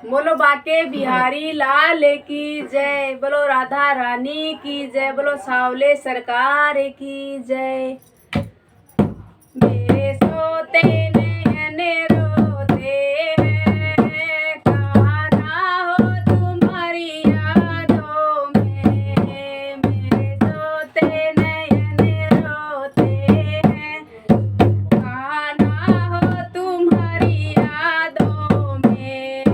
बोलो बाके बिहारी लाल की जय। बोलो राधा रानी की जय। बोलो सावले सरकार की जय। मेरे सोते नैन रोते हैं, कहाँ ना हो तुम्हारी यादों में। मेरे सोते नैन रोते हैं, कहाँ ना हो तुम्हारी यादों में।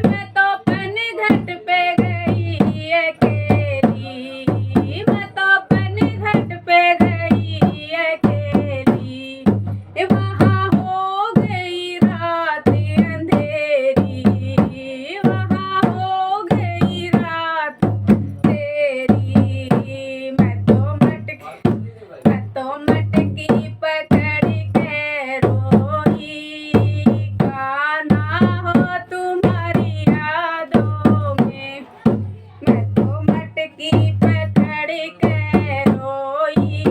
मैं तो पनघट पे गई अकेली, मैं तो पनघट पे गई अकेली। वहाँ हो गई रात अंधेरी, वहाँ हो गई रात तेरी। मैं तो मटकी पकड़ के रोई, कहाँ ना हो तुम्हारी यादों में। मैं तो मटकी पकड़ के रोई,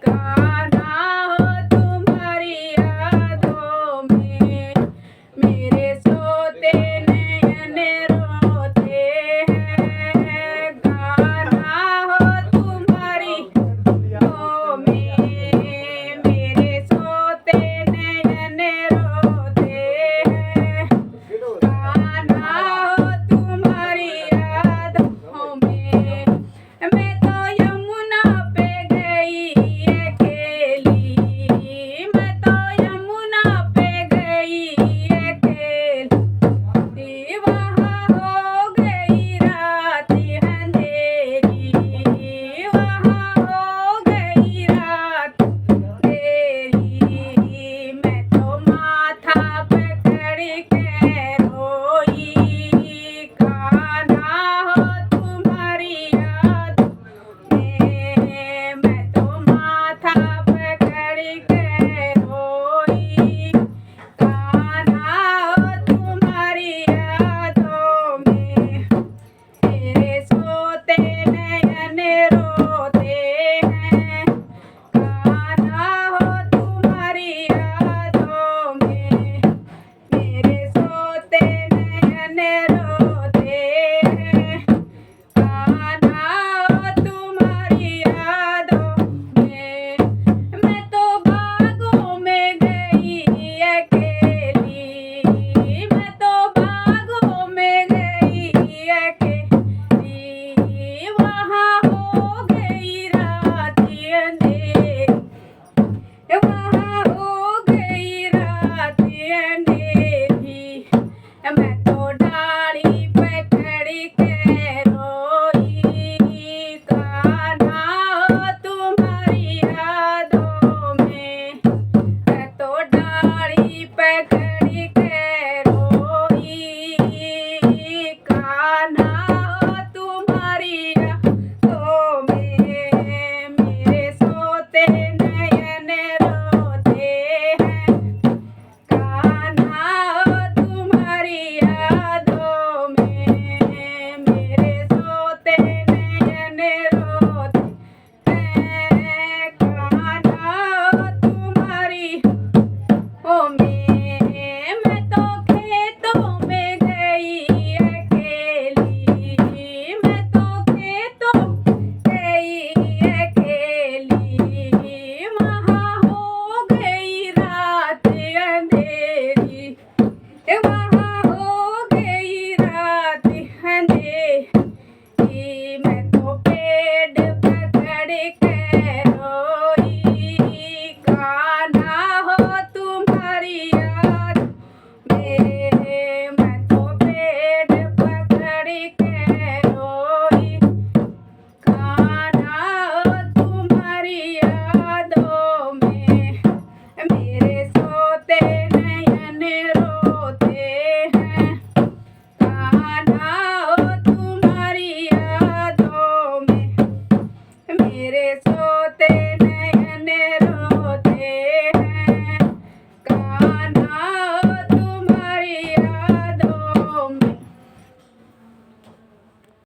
कहाँ ना हो तुम्हारी यादों में। मेरे सोते नैन रोते हैं, कहाँ ना हो तुम्हारी यादों में। मेरे सोते नैन रोते हैं, कहाँ ना हो तुम्हारी यादों में। मैं तो यमुना पे गई अकेली, मैं तो यमुना पे गई अकेली। वहाँ हो गई रात अंधेरी, वहाँ हो गई रात तेरी। मैं तो माथा पकड़ के रोई, कहाँ ना हो तुम्हारी याद में। मैं तो माथा पकड़ के रोई, कहाँ ना हो तुम्हारी यादों में। मेरे सोते नैन रोते हैं, कहाँ ना हो तुम्हारी यादों में। मेरे सोते नैन रोते हैं, कहाँ ना हो तुम्हारी यादों में। मैं तो बागों में गई अकेली, मैं तो बागों में गई अकेली। वहाँ हो गई रात अंधेरी, वहाँ हो गई रात अंधेरी। मैं तो डाली पकड़ के रोई, कहाँ ना हो तुम्हारी यादों में। मैं तो डाली पकड़ के रोई, कहाँ ना हो तुम्हारी यादों में। मेरे सोते नैन रोते हैं, कहाँ ना हो तुम्हारी यादों में। मेरे सोते नैन रोते हैं, कहाँ ना हो तुम्हारी ओ मैं तो खेतों में गई अकेली, मैं तो खेतों गई अकेली। वहाँ हो गई रात अंधेरी, वहाँ हो गई रात अंधेरी। मैं तो पेड़ पकड़ के रोई, कहाँ ना हो तुम्हारी याद में। मैं तो पेड़ पकड़ के रोई, कहाँ ना हो तुम्हारी यादों में। मेरे सोते नैन रोते हैं, कहाँ ना हो तुम्हारी यादों में। मेरे सो